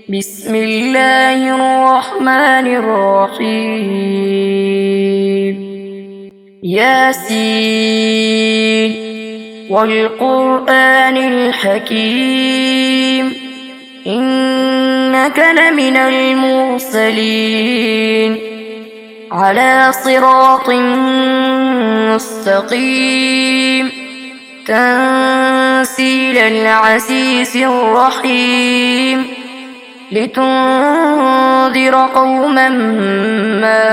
بسم الله الرحمن الرحيم. ياسين والقرآن الحكيم إنك لمن المرسلين على صراط مستقيم تنزيل العزيز الرحيم لتنذر قوما ما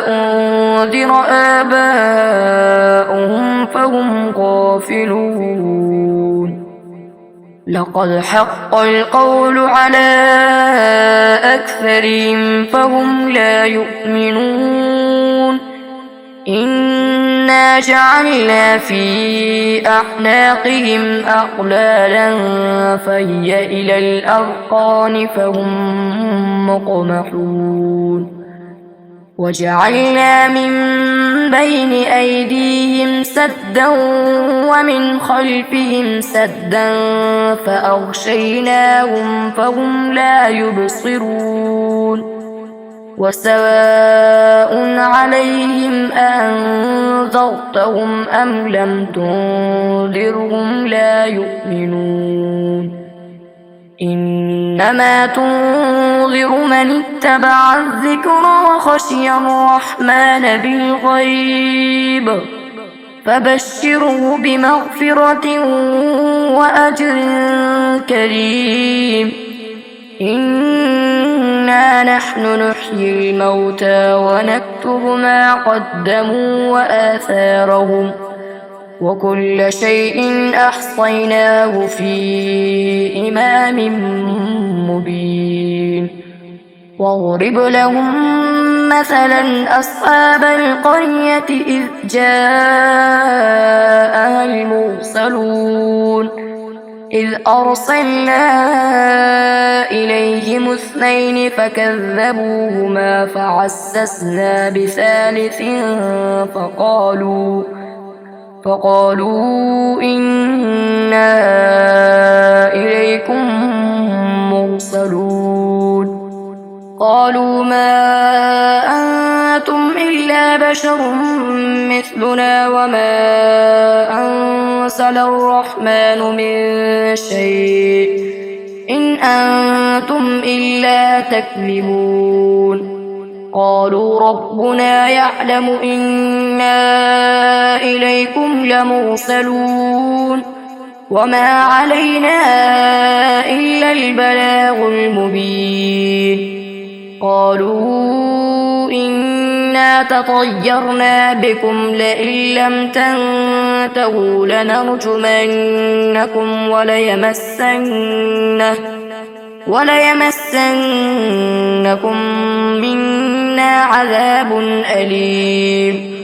أنذر آباؤهم فهم غافلون. لقد حق القول على أكثرهم فهم لا يؤمنون. إنا جعلنا في أعناقهم أغلالا فهي إلى الأذقان فهم مقمحون. وجعلنا من بين أيديهم سدا ومن خلفهم سدا فأغشيناهم فهم لا يبصرون. وسواء عليهم أنذرتهم أم لم تنذرهم لا يؤمنون. إنما تنذر من اتبع الذكر وخشي الرحمن بالغيب فبشره بمغفرة وأجر كريم. إنا نحن نحيي الموتى ونكتب ما قدموا وآثارهم وكل شيء أحصيناه في إمام مبين. واضرب لهم مثلا أصحاب القرية إذ جاءها المرسلون إذ أرسلنا إليهم 2 فكذبوهما فعززنا بثالث فقالوا إنا إليكم مرسلون. قالوا ما أنتم إلا بشر مثلنا وما أنزل الرحمن من شيء إن أنتم إلا تكذبون. قالوا ربنا يعلم إنا إليكم لمرسلون وما علينا إلا البلاغ المبين. قالوا إنا تطيرنا بكم لئن لم تنتهوا لنرجمنكم وليمسنكم منا عذاب أليم.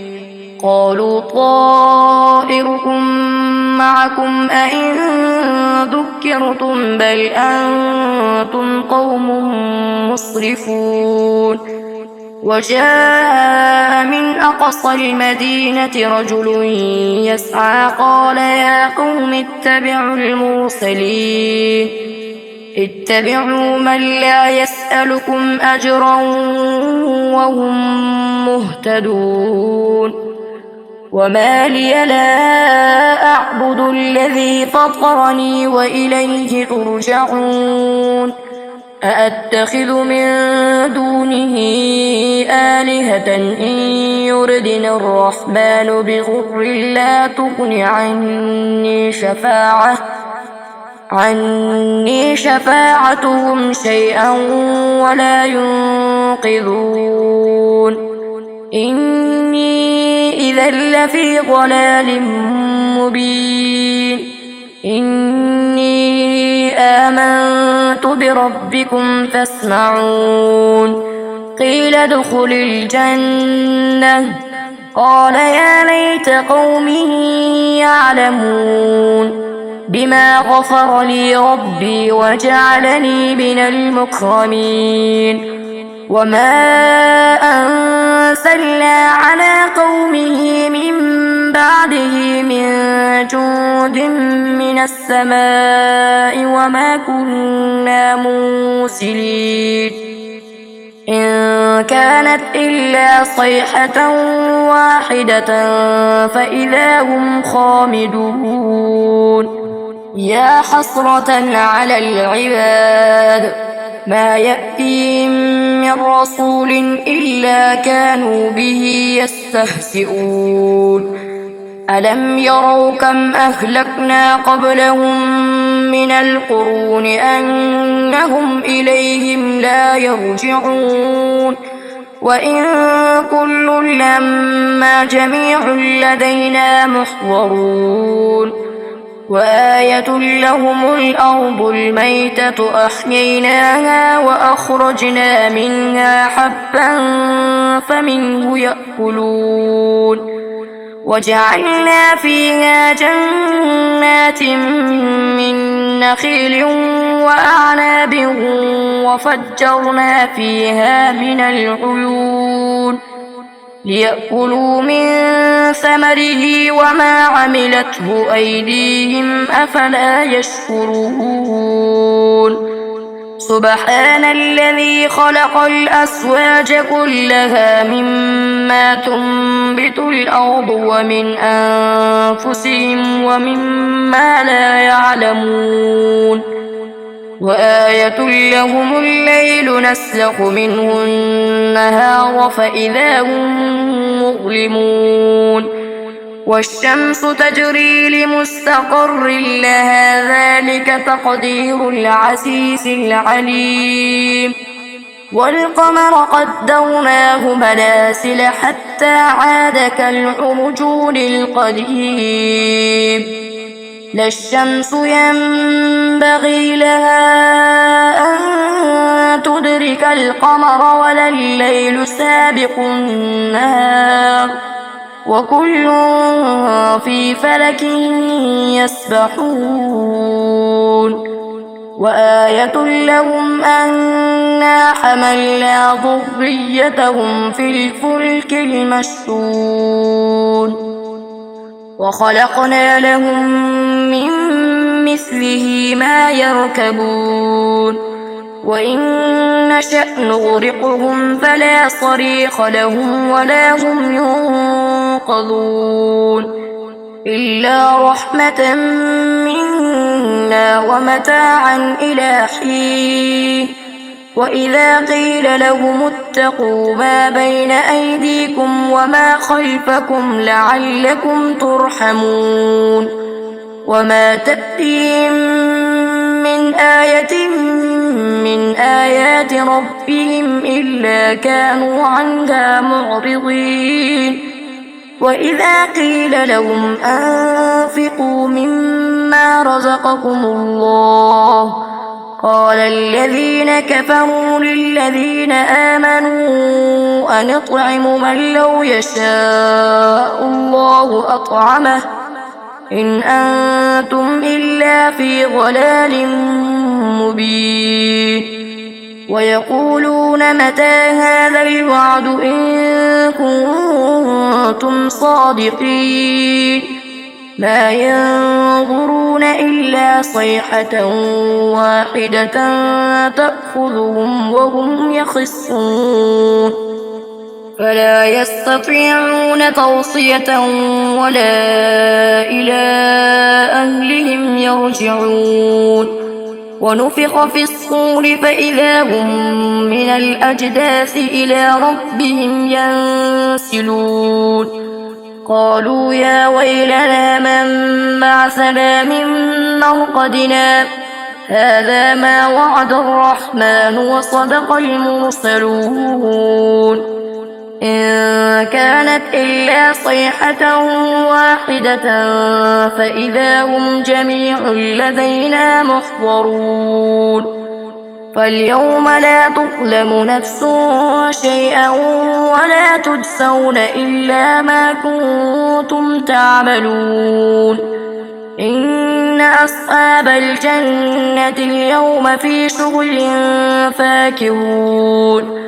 قالوا طائركم معكم أئن ذكرتم بل أنتم قوم مسرفون. وجاء من أقصى المدينة رجل يسعى قال يا قوم اتبعوا المرسلين اتبعوا من لا يسألكم أجرا وهم مهتدون. وما لي لا أعبد الذي فطرني وإليه ترجعون. أأتخذ من دونه آلهة إن يردن الرحمن بضر لا تغن عني شفاعتهم شيئا ولا ينقذون. إني إذا لفي ضلال مبين. إني آمنت بربكم فاسمعون. قيل ادخل الجنة قال يا ليت قومي يعلمون بما غفر لي ربي وجعلني من المكرمين. وما أنزلنا على قومه من بعده من جند من السماء وما كنا منزلين المرسلين إن كانت إلا صيحة واحدة فإذا هم خامدون يا حسرة على العباد ما يأتيهم من رسول إلا كانوا به يستهزئون ألم يروا كم أهلكنا قبلهم من القرون أنهم إليهم لا يرجعون وإن كل لما جميع لدينا محضرون وآية لهم الأرض الميتة أحييناها وأخرجنا منها حبا فمنه يأكلون وجعلنا فيها جنات من نخيل وأعناب وفجرنا فيها من العيون ليأكلوا من ثمره وما عملته أيديهم أفلا يشكرون سبحان الذي خلق الأزواج كلها مما تنبت الأرض ومن أنفسهم ومما لا يعلمون وآية لهم الليل نسلخ منه النهار فإذا هم مظلمون والشمس تجري لمستقر لها ذلك تقدير العزيز العليم والقمر قدرناه منازل حتى عاد كالعرجون القديم لا الشمس ينبغي لها أن تدرك القمر ولا الليل سابق النهار وكل في فلك يسبحون وآية لهم أنا حملنا ذريتهم في الفلك المشحون وخلقنا لهم من مثله ما يركبون وإن نشأ نغرقهم فلا صريخ لهم ولا هم ينقذون إلا رحمة منا ومتاعا إلى حين وإذا قيل لهم اتقوا ما بين أيديكم وما خلفكم لعلكم ترحمون وما تأتيهم من آية من آيات ربهم إلا كانوا عنها معرضين وإذا قيل لهم أنفقوا مما رزقكم الله قال الذين كفروا للذين آمنوا أنطعم من لو يشاء الله أطعمه إن أنتم إلا في ضلال مبين ويقولون متى هذا الوعد إن كنتم صادقين ما ينظرون إلا صيحة واحدة تأخذهم وهم يخصون فلا يستطيعون توصية ولا إلى أهلهم يرجعون ونفخ في الصور فإذا هم من الأجداث إلى ربهم ينسلون قالوا يا ويلنا من بعثنا من مرقدنا هذا ما وعد الرحمن وصدق المرسلون إن كانت إلا صيحة واحدة فإذا هم جميع لدينا محضرون فاليوم لا تظلم نفس شيئا ولا تجزون إلا ما كنتم تعملون إن أصحاب الجنة اليوم في شغل فاكهون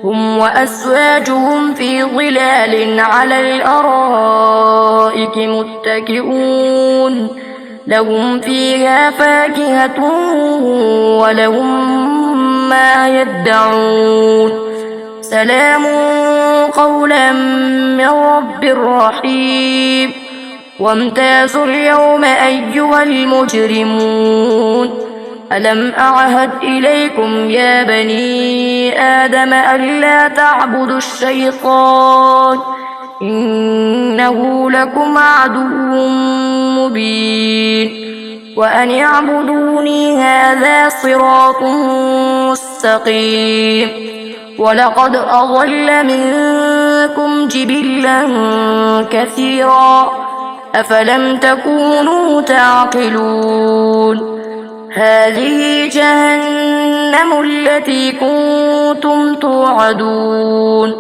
هم وأزواجهم في ظلال على الأرائك متكئون لهم فيها فاكهة ولهم ما يدعون سلام قولا من رب رحيم وامتازوا اليوم أيها المجرمون ألم أعهد إليكم يا بني آدم ألا تعبدوا الشيطان إنه لكم عدو مبين وأن اعبدوني هذا صراط مستقيم ولقد أضل منكم جبلا كثيرا أفلم تكونوا تعقلون هذه جهنم التي كنتم توعدون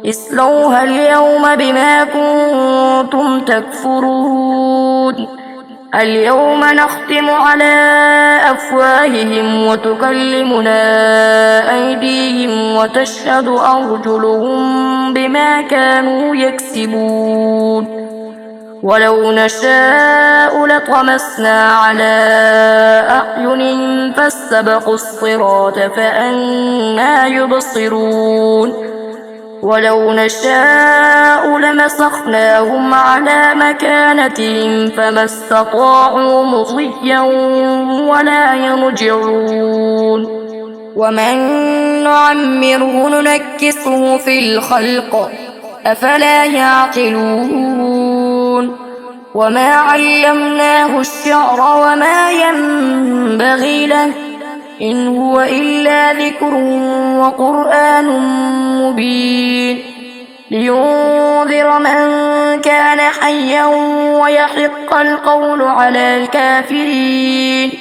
اصلوها اليوم بما كنتم تكفرون اليوم نختم على أفواههم وتكلمنا أيديهم وتشهد أرجلهم بما كانوا يكسبون ولو نشاء لطمسنا على أعينهم فاستبقوا الصراط فأنى يبصرون ولو نشاء لمسخناهم على مكانتهم فما استطاعوا مضيا ولا يرجعون ومن نعمره ننكسه في الخلق أفلا يعقلون وما علمناه الشعر وما ينبغي له إن هو إلا ذكر وقرآن مبين لينذر من كان حيا ويحق القول على الكافرين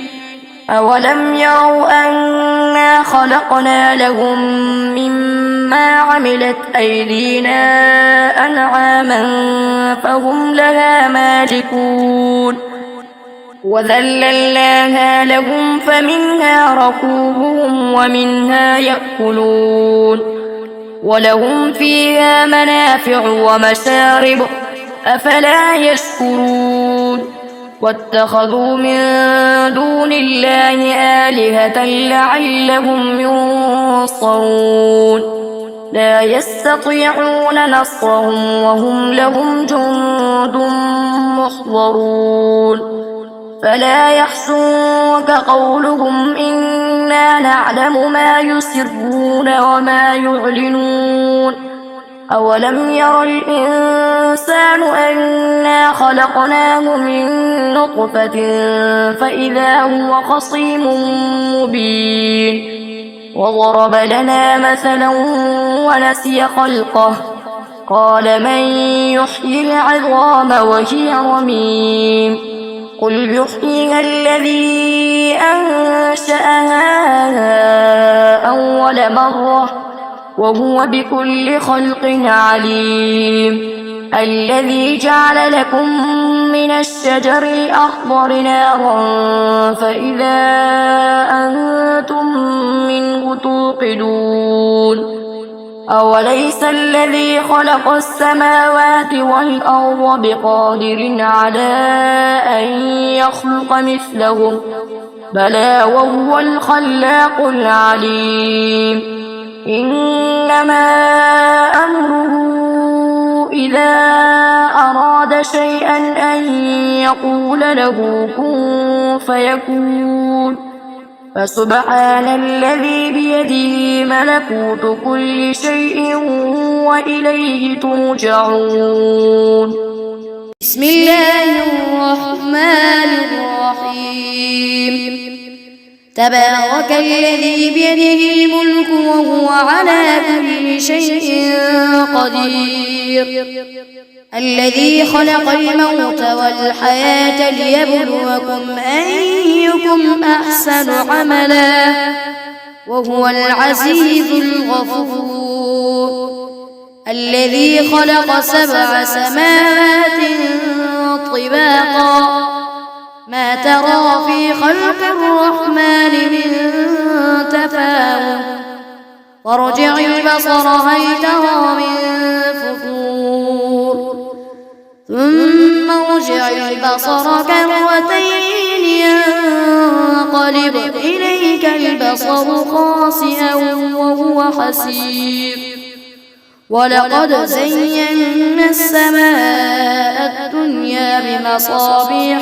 أولم يروا أنا خلقنا لهم مما عملت أيدينا أنعاما فهم لها مالكون وذللناها لهم فمنها ركوبهم ومنها يأكلون ولهم فيها منافع ومشارب أفلا يشكرون واتخذوا من دون الله آلهة لعلهم ينصرون لا يستطيعون نصرهم وهم لهم جند محضرون فلا يحزنك قولهم إنا نعلم ما يسرون وما يعلنون أولم ير الإنسان أنا خلقناه من نطفة فإذا هو خصيم مبين وضرب لنا مثلا ونسي خلقه قال من يحيي العظام وهي رميم قل يحييها الذي أنشأها أول مرة وهو بكل خلق عليم الذي جعل لكم من الشجر الأخضر نارا فإذا أنتم منه توقدون أوليس الذي خلق السماوات والأرض بقادر على أن يخلق مثلهم بلى وهو الخلاق العليم إنما أمره إذا أراد شيئا أن يقول له كن فيكون فسبحان الذي بيده ملكوت كل شيء وإليه ترجعون بسم الله الرحمن الرحيم تبارك الذي بيده الملك وهو على كل شيء قدير الذي خلق الموت والحياة ليبلوكم أيكم أحسن عملا وهو العزيز الغفور الذي خلق 7 سماوات طباقا ما ترى في خلق الرحمن من تفاوت وارجع البصر هل ترى من فطور ثم ارجع البصر كرتين ينقلب إليك البصر خاسئا وهو حسير ولقد زينا السماء الدنيا بمصابيح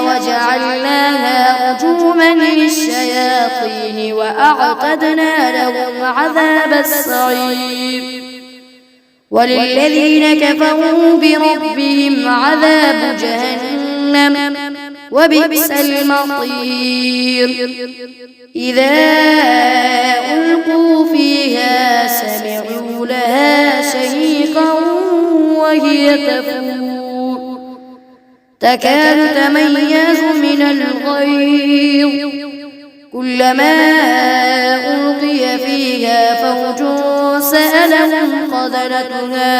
وجعلناها رجوما للشياطين وأعتدنا لهم عذاب السعير وللذين كفروا بربهم عذاب جهنم وبئس المصير إذا ألقوا فيها سمعوا لها شهيقا وهي تفور تكاد تميز من الغيظ كلما ألقي فيها فوج سألهم خزنتها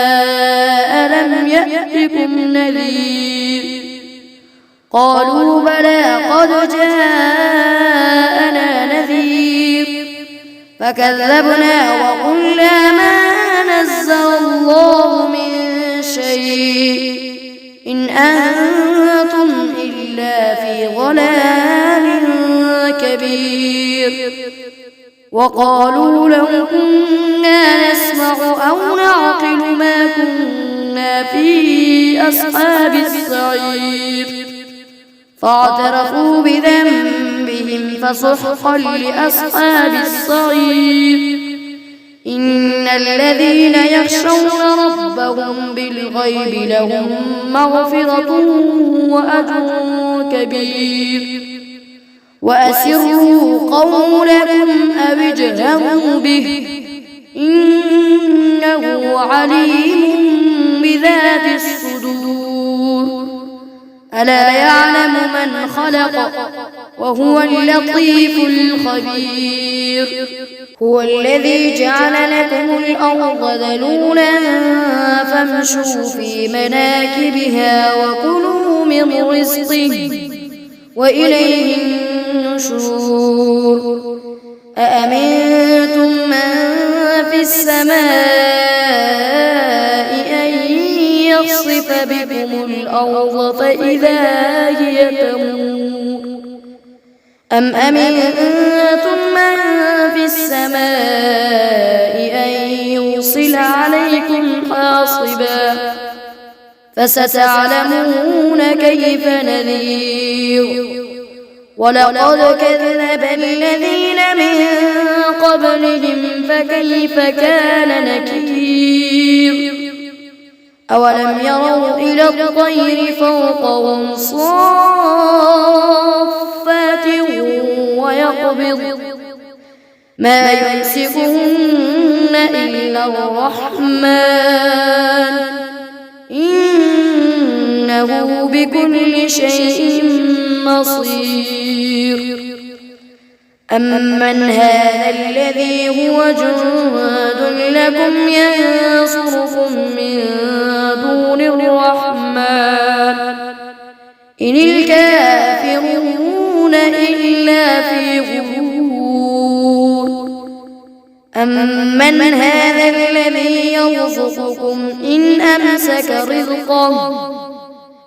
ألم يأتكم نذير قالوا بلى قد جاءنا نذير فكذبنا وقلنا ما نزل الله من شيء إن أنتم إلا في ضلال كبير وقالوا لو كنا نسمع أو نعقل ما كنا في أصحاب السعير فاعترفوا بذنبهم فسحقا لأصحاب السعير إن الذين يخشون ربهم بالغيب لهم مغفرة وأجر كبير وأسروا قولكم أو اجهروا به إنه عليم بذات الصدور ألا يعلم من خلق وهو اللطيف الخبير هو الذي جعل لكم الأرض ذلولا فامشوا في مناكبها وكلوا من رزقه وإليه النشور أأمنتم من في السماء أن يخسف بكم الأرض فإذا هي تمور أم أمنتم من في السماء أن يرسل عليكم حاصبا فستعلمون كيف نذير ولقد كذب الذين من قبلهم فكيف كان نكير أولم يروا إلى الطير فوقهم صافات ويقبض ما يمسكهن إلا الرحمن إنه بكل شيء بصير أمن هذا الذي هو جند لكم ينصركم من دون الرحمن إن الكافرون إلا في غرور أمن هذا الذي يرزقكم إن أمسك رزقه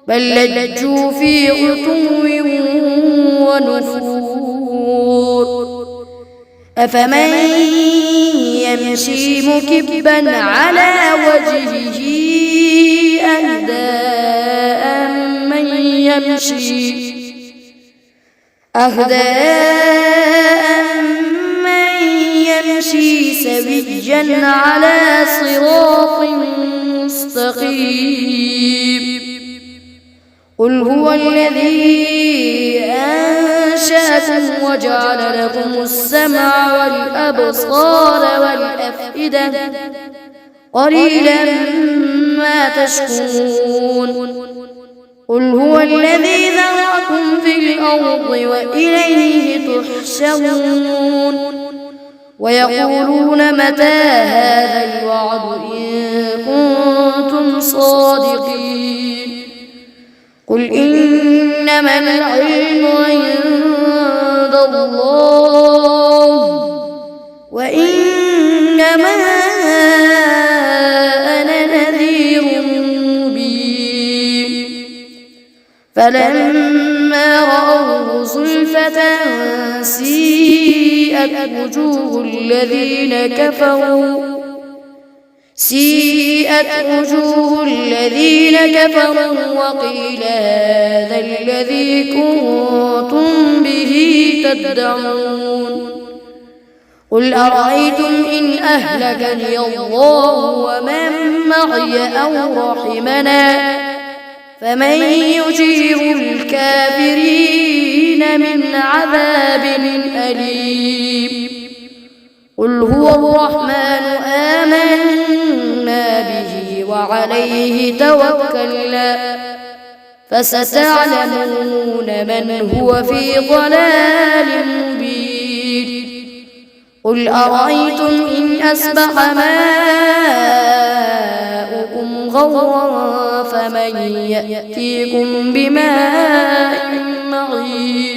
بل لجوا في عتو ونفور أفمن يمشي مكبا على وجهه أهدى أمن يمشي سويا على صراط مستقيم قل هو الذي أنشأكم وجعل لكم السمع والأبصار والأفئدة قليلا ما تشكرون قل هو الذي ذرأكم في الأرض وإليه تحشرون ويقولون متى هذا الوعد إن كنتم صادقين قل إنما العلم عند الله وإنما أنا نذير مبين فلما رأوه زلفة سيئت وجوه الذين كفروا وقيل هذا الذي كنتم به تدعون قل أرأيتم إن أهلكني الله ومن معي أو رحمنا فمن يجير الكافرين من عذاب أليم قل هو الرحمن آمنا به وعليه توكلنا فستعلمون من هو في ضلال مبين قل أرأيتم إن أصبح ماؤكم غورا فمن يأتيكم بماء معين